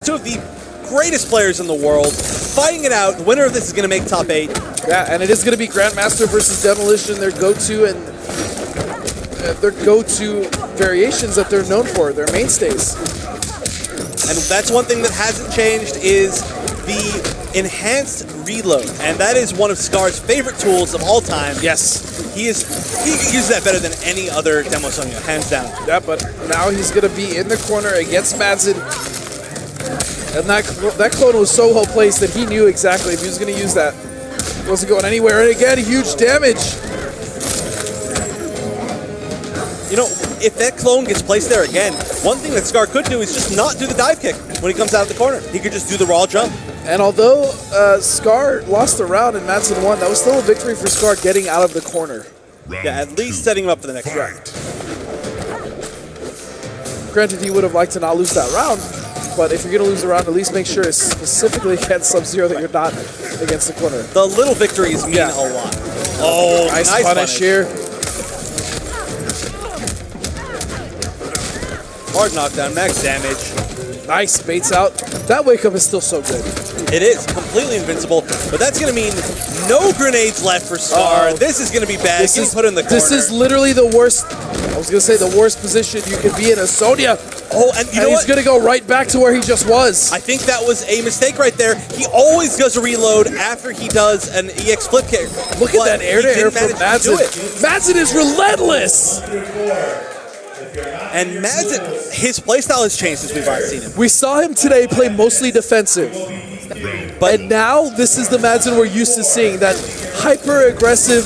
Two of the greatest players in the world, fighting it out. The winner of this is going to make top 8. Yeah, and it is going to be Grandmaster versus Demolition, their go-to and their go-to variations that they're known for, their mainstays. And that's one thing that hasn't changed is the enhanced reload, and that is one of Scar's favorite tools of all time. Yes. He uses that better than any other Demo Sonya, hands down. Yeah, but now he's going to be in the corner against Madzin. And that clone was so well placed that he knew exactly if he was going to use that. He wasn't going anywhere. And again, huge damage. You know, if that clone gets placed there again, one thing that Scar could do is just not do the dive kick when he comes out of the corner. He could just do the raw jump. And although Scar lost the round and Madzin won, that was still a victory for Scar getting out of the corner. Yeah, at least setting him up for the next round. Granted, he would have liked to not lose that round, but if you're going to lose a round, at least make sure it's specifically against Subzero that you're not against the corner. The little victories mean a lot. Oh, nice punish here. Hard knockdown, max damage. Nice, baits out. That wake up is still so good. It is completely invincible, but that's going to mean no grenades left for Scar. This is going to be bad. Getting put in the corner. This is literally the worst. I was going to say the worst position you could be in a Sonya. Oh, and you know he's going to go right back to where he just was. I think that was a mistake right there. He always does a reload after he does an EX flip kick. Look at that air-to-air from Madzin. Madzin is relentless. And Madzin, his playstyle has changed since we've already seen him. We saw him today play mostly defensive. And now this is the Madzin we're used to seeing, that hyper-aggressive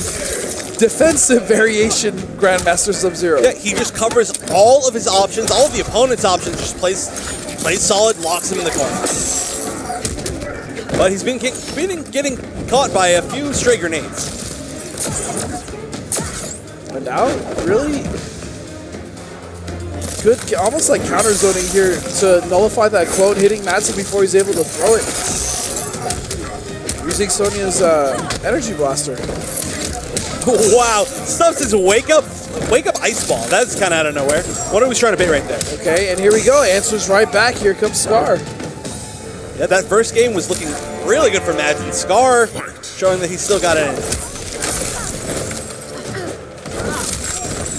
defensive variation Grandmaster Subzero. Yeah, he just covers all of his options, all of the opponent's options, just plays solid, locks him in the corner. But he's been getting caught by a few stray grenades. And now, really good, almost like counter zoning here to nullify that clone, hitting Madzin before he's able to throw it. Using Sonya's energy blaster. Wow, Stubbs' wake up ice ball. That's kind of out of nowhere. What are we trying to bait right there? Okay, and here we go. Answers right back. Here comes Scar. Yeah, that first game was looking really good for Madzin. Scar showing that he's still got it in.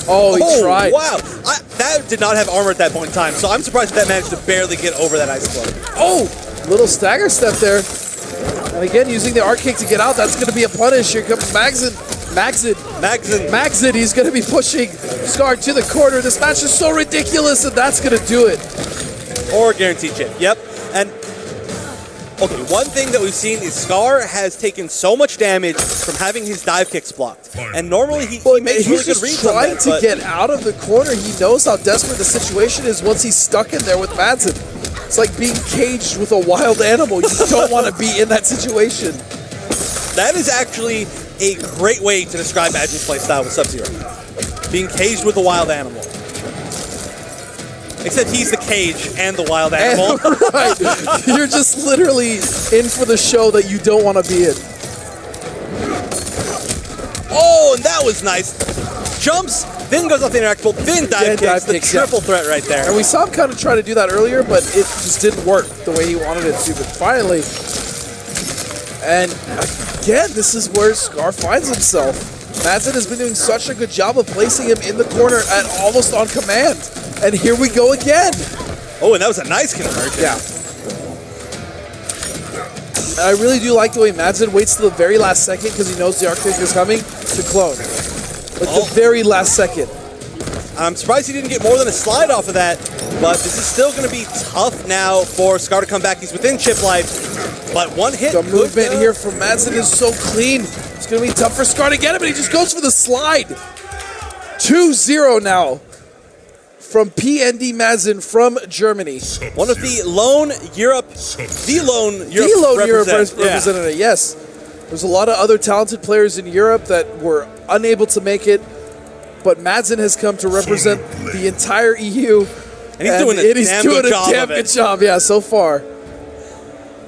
Oh, he tried. Wow. That did not have armor at that point in time, so I'm surprised that managed to barely get over that ice flow. Oh, little stagger step there. And again, using the arc kick to get out, that's going to be a punish. Here comes Madzin. He's going to be pushing Scar to the corner. This match is so ridiculous, and that's going to do it. Or guaranteed chip, yep. And, okay, one thing that we've seen is Scar has taken so much damage from having his dive kicks blocked. And normally he makes really good reads on that. He's trying to get out of the corner. He knows how desperate the situation is once he's stuck in there with Madzin. It's like being caged with a wild animal. You don't want to be in that situation. That is actually a great way to describe Madzin's playstyle with Subzero. Being caged with a wild animal. Except he's the cage and the wild animal. Right. You're just literally in for the show that you don't want to be in. Oh, and that was nice. Jumps, then goes off the interactable, then dive kicks. The triple threat right there. And we saw him kind of try to do that earlier, but it just didn't work the way he wanted it to. But finally, and again, this is where Scar finds himself. Madzin has been doing such a good job of placing him in the corner at almost on command. And here we go again. Oh, and that was a nice conversion. Yeah. I really do like the way Madzin waits till the very last second because he knows the arc kick is coming to clone. Like the very last second. I'm surprised he didn't get more than a slide off of that, but this is still going to be tough now for Scar to come back. He's within chip life, but one hit. The movement here from Madzin is so clean. It's going to be tough for Scar to get it, but he just goes for the slide. 2-0 now from PND Madzin from Germany. One of the lone Europe representative, yes. There's a lot of other talented players in Europe that were unable to make it, but Madzin has come to represent the entire EU. And he's doing a damn good job, yeah, so far.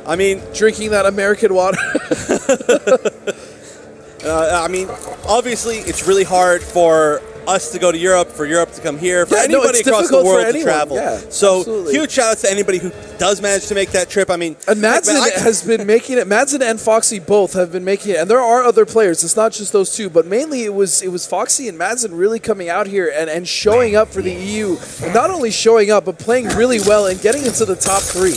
I mean, drinking that American water. I mean, obviously, it's really hard for us to go to Europe, for Europe to come here, for Yeah, no, anybody it's across the difficult for world to anyone. travel. Yeah, so absolutely. huge shout outs to anybody who does manage to make that trip. I mean, And Madzin like, has been making it. Madzin and Foxy both have been making it, and there are other players. It's not just those two, but mainly it was Foxy and Madzin really coming out here and showing up for the EU. And not only showing up, but playing really well and getting into the top 3.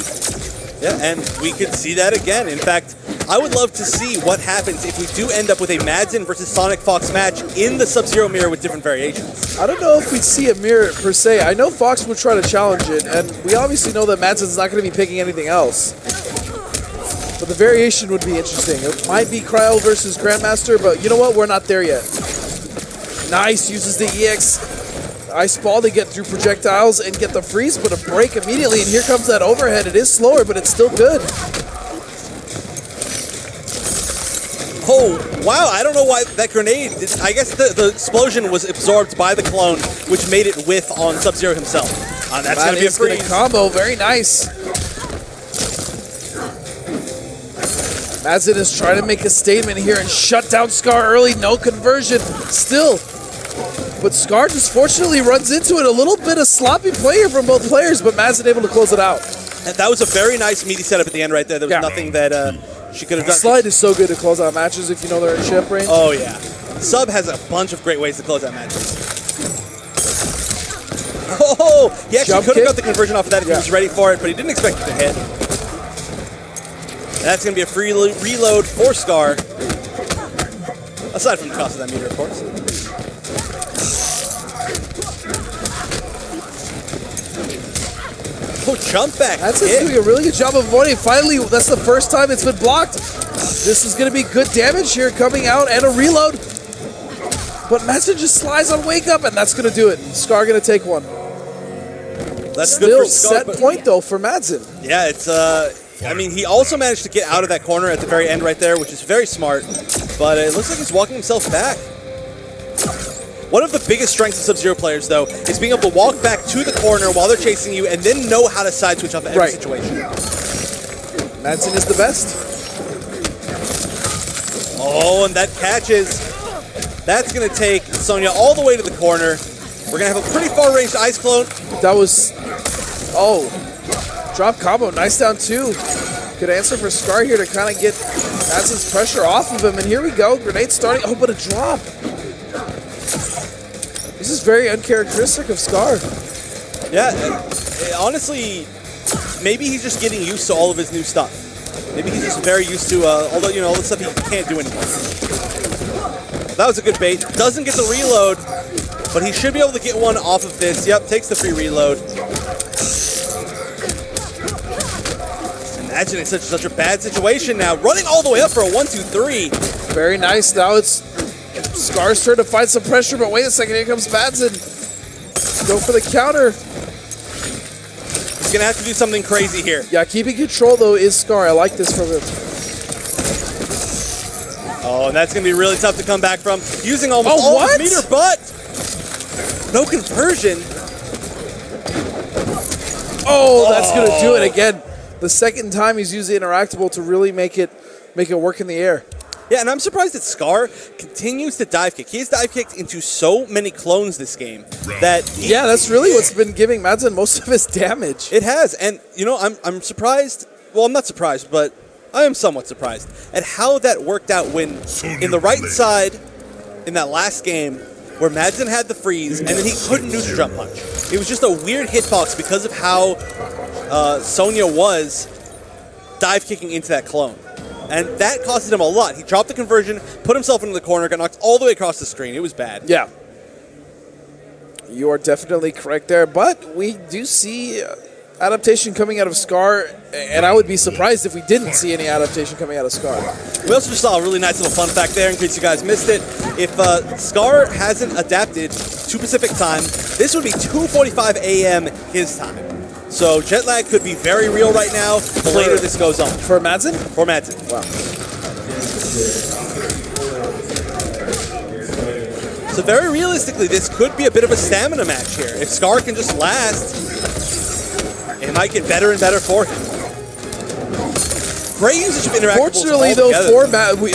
Yeah, and we could see that again. In fact, I would love to see what happens if we do end up with a Madzin versus Sonic Fox match in the Sub-Zero mirror with different variations. I don't know if we'd see a mirror per se. I know Fox would try to challenge it, and we obviously know that Madzin's not going to be picking anything else. But the variation would be interesting. It might be Cryo versus Grandmaster, but you know what? We're not there yet. Nice, uses the EX Ice Ball to get through projectiles and get the freeze, but a break immediately, and here comes that overhead. It is slower, but it's still good. Oh, wow, I don't know why that grenade, I guess the explosion was absorbed by the clone, which made it whiff on Sub-Zero himself. That's going to be a freeze. Combo, very nice. Madzin is trying to make a statement here and shut down Scar early, no conversion, still. But Scar just fortunately runs into it. A little bit of sloppy play here from both players, but Madzin able to close it out. And that was a very nice meaty setup at the end right there. There was nothing that she could have done. Slide is so good to close out matches if you know they're in ship range. Oh, yeah. Sub has a bunch of great ways to close out matches. Oh, he actually could have got the conversion off of that if he was ready for it, but he didn't expect it to hit. And that's going to be a free reload for Scar. Aside from the cost of that meter, of course. Oh, jump back. That's doing a really good job of avoiding. Finally, that's the first time it's been blocked. This is going to be good damage here coming out and a reload. But Madzin just slides on wake up, and that's going to do it. Scar going to take one. That's still good for Scar, set point, though, for Madzin. Yeah, it's, I mean, he also managed to get out of that corner at the very end right there, which is very smart. But it looks like he's walking himself back. One of the biggest strengths of Sub-Zero players, though, is being able to walk back to the corner while they're chasing you and then know how to side switch off of every situation. Madzin is the best. Oh, and that catches. That's going to take Sonya all the way to the corner. We're going to have a pretty far-ranged Ice Clone. That was... Oh. Drop combo. Nice down two. Good answer for Scar here to kind of get Madzin's pressure off of him. And here we go. Grenade starting. Oh, but a drop. This is very uncharacteristic of Scar. Yeah, honestly, maybe he's just getting used to all of his new stuff. Maybe he's just very used to, although, you know, all the stuff he can't do anymore. That was a good bait. Doesn't get the reload, but he should be able to get one off of this. Yep, takes the free reload. Imagine it's such a bad situation now. Running all the way up for a 1-2-3. Very nice. Now it's Scar's turn to find some pressure, but wait a second, here comes Madzin. Go for the counter. He's going to have to do something crazy here. Yeah, keeping control, though, is Scar. I like this from him. Oh, and that's going to be really tough to come back from. Using almost all his meter, but no conversion. Oh, that's going to do it again. The second time he's used the interactable to really make it work in the air. Yeah, and I'm surprised that Scar continues to dive kick. He has dive kicked into so many clones this game that yeah, that's really what's been giving Madzin most of his damage. It has, and you know, I'm surprised. Well, I'm not surprised, but I am somewhat surprised at how that worked out when in the right side in that last game where Madzin had the freeze and then he couldn't do the jump punch. It was just a weird hitbox because of how Sonya was dive kicking into that clone. And that costed him a lot. He dropped the conversion, put himself into the corner, got knocked all the way across the screen. It was bad. Yeah. You are definitely correct there, but we do see adaptation coming out of Scar, and I would be surprised if we didn't see any adaptation coming out of Scar. We also just saw a really nice little fun fact there in case you guys missed it. If Scar hasn't adapted to Pacific time, this would be 2:45 a.m. his time. So jet lag could be very real right now the later this goes on. For Madzin? For Madzin. Wow. So very realistically, this could be a bit of a stamina match here. If Scar can just last, it might get better and better for him. Great usage of interactables. Fortunately, though,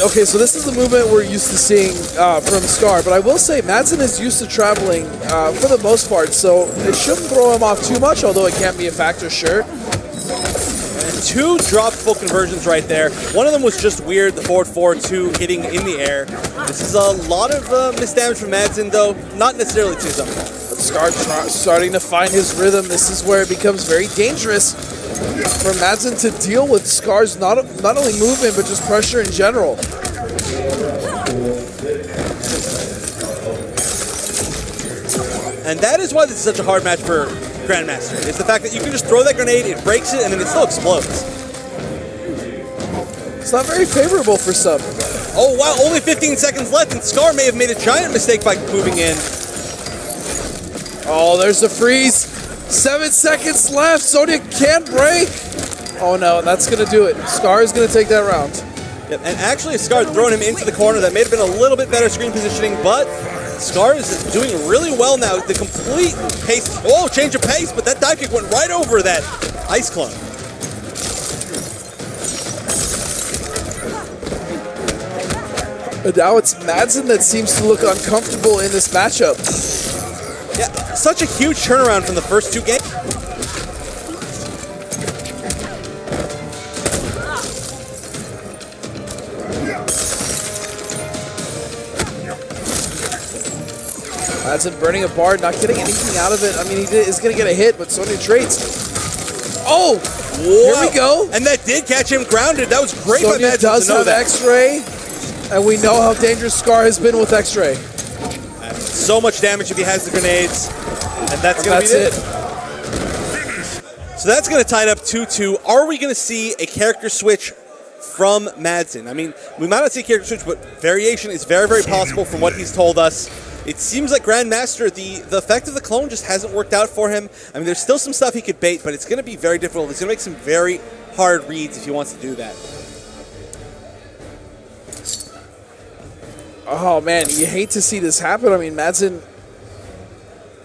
okay, so this is the movement we're used to seeing from Scar, but I will say Madzen is used to traveling for the most part, so it shouldn't throw him off too much, although it can be a factor, sure. And 2 dropped full conversions right there. One of them was just weird, the forward 4-2 hitting in the air. This is a lot of misdamage from Madzen, though, not necessarily to his own. But Scar starting to find his rhythm. This is where it becomes very dangerous for Madzen to deal with Scar's not only movement, but just pressure in general. And that is why this is such a hard match for Grandmaster. It's the fact that you can just throw that grenade, it breaks it, and then it still explodes. It's not very favorable for Sub. Oh, wow, only 15 seconds left, and Scar may have made a giant mistake by moving in. Oh, there's the freeze. 7 seconds left. Sonya can't break. Oh, no, that's going to do it. Scar is going to take that round. Yep, and actually, Scar had thrown him into the corner. That may have been a little bit better screen positioning, but Scar is doing really well now. The complete pace. Oh, change of pace, but that dive kick went right over that ice clone. But now it's Madzen that seems to look uncomfortable in this matchup. Yeah, such a huge turnaround from the first 2 games. Madzen burning a bar, not getting anything out of it. I mean, is going to get a hit, but Sonya trades. Oh, whoa. Here we go. And that did catch him grounded. That was great by Sonya Madzen does to know have that. X-Ray, and we know how dangerous Scar has been with X-Ray. So much damage if he has the grenades, and that's going to be it. So that's going to tie it up 2-2. Are we going to see a character switch from Madzen? I mean, we might not see a character switch, but variation is very, very possible from what he's told us. It seems like Grandmaster, the effect of the clone just hasn't worked out for him. I mean, there's still some stuff he could bait, but it's going to be very difficult. He's going to make some very hard reads if he wants to do that. Oh, man, you hate to see this happen. I mean, Madzen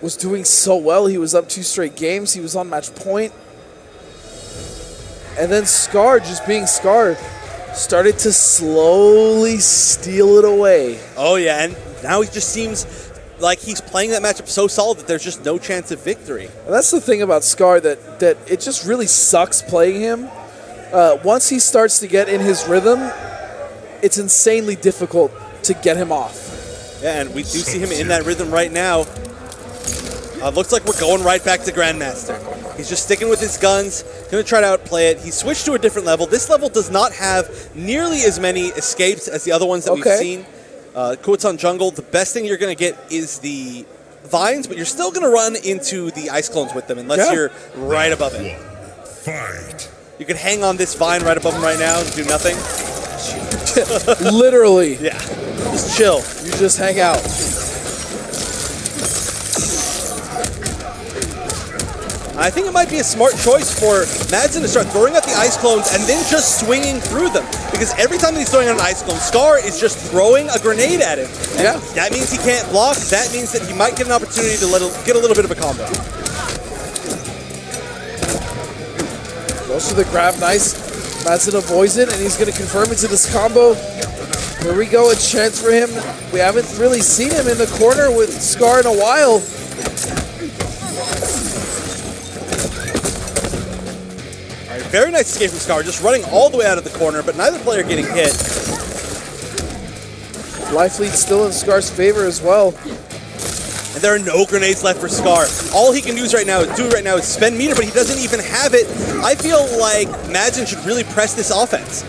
was doing so well. He was up 2 straight games. He was on match point. And then Scar, just being Scar, started to slowly steal it away. Oh, yeah, and now he just seems like he's playing that matchup so solid that there's just no chance of victory. And that's the thing about Scar, that it just really sucks playing him. Once he starts to get in his rhythm, it's insanely difficult to get him off. Yeah, and we do see him in that rhythm right now. Looks like we're going right back to Grandmaster. He's just sticking with his guns, going to try to outplay it. He switched to a different level. This level does not have nearly as many escapes as the other ones that we've seen. Kuotan Jungle, the best thing you're going to get is the vines, but you're still going to run into the ice clones with them unless you're right above it. Fight. You can hang on this vine right above him right now and do nothing. Literally. Yeah, just chill. You just hang out. I think it might be a smart choice for Madzen to start throwing out the ice clones and then just swinging through them. Because every time that he's throwing out an ice clone, Scar is just throwing a grenade at him. And that means he can't block. That means that he might get an opportunity to get a little bit of a combo. Goes to the grab, nice. Madzen avoids it, and he's going to confirm into this combo. Here we go, a chance for him. We haven't really seen him in the corner with Scar in a while. Very nice escape from Scar, just running all the way out of the corner, but neither player getting hit. Life lead still in Scar's favor as well. And there are no grenades left for Scar. All he can do right now is spend meter, but he doesn't even have it. I feel like Madzen should really press this offense.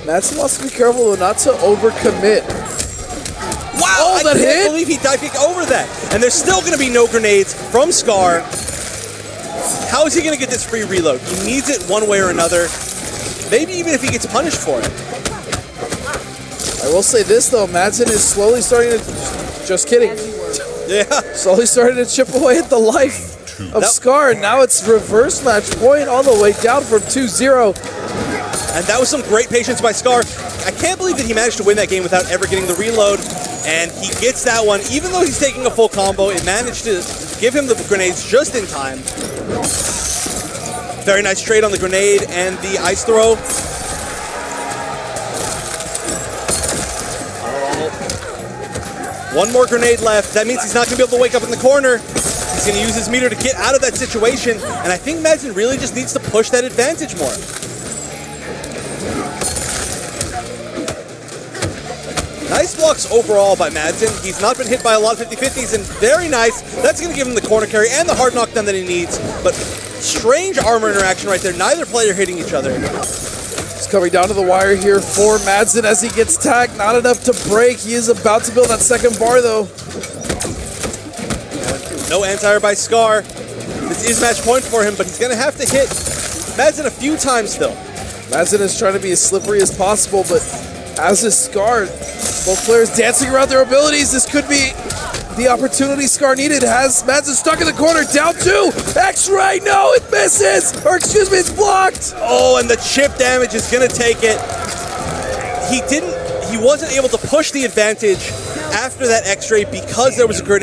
Madzen wants to be careful though, not to overcommit. Wow, I can't believe he dive kicked over that. And there's still going to be no grenades from Scar. How is he going to get this free reload? He needs it one way or another. Maybe even if he gets punished for it. I will say this though, Madzen is slowly starting to... Just kidding. Yeah. Slowly starting to chip away at the life of Scar, and now it's reverse match point all the way down from 2-0. And that was some great patience by Scar. I can't believe that he managed to win that game without ever getting the reload. And he gets that one. Even though he's taking a full combo, it managed to give him the grenades just in time. Very nice trade on the grenade and the ice throw. One more grenade left. That means he's not going to be able to wake up in the corner. He's going to use his meter to get out of that situation, and I think Madzin really just needs to push that advantage more. Nice blocks overall by Madzin. He's not been hit by a lot of 50-50s, and very nice. That's going to give him the corner carry and the hard knockdown that he needs, but strange armor interaction right there. Neither player hitting each other. He's coming down to the wire here for Madzin as he gets tagged. Not enough to break. He is about to build that second bar, though. No anti-air by Scar. This is match point for him, but he's going to have to hit Madzin a few times, though. Madzin is trying to be as slippery as possible, but as is Scar, both players dancing around their abilities. This could be the opportunity Scar needed. Has Madzin stuck in the corner, down 2. X-ray, no, it misses! Or excuse me, it's blocked! Oh, and the chip damage is going to take it. He wasn't able to push the advantage after that X-ray because there was a grenade.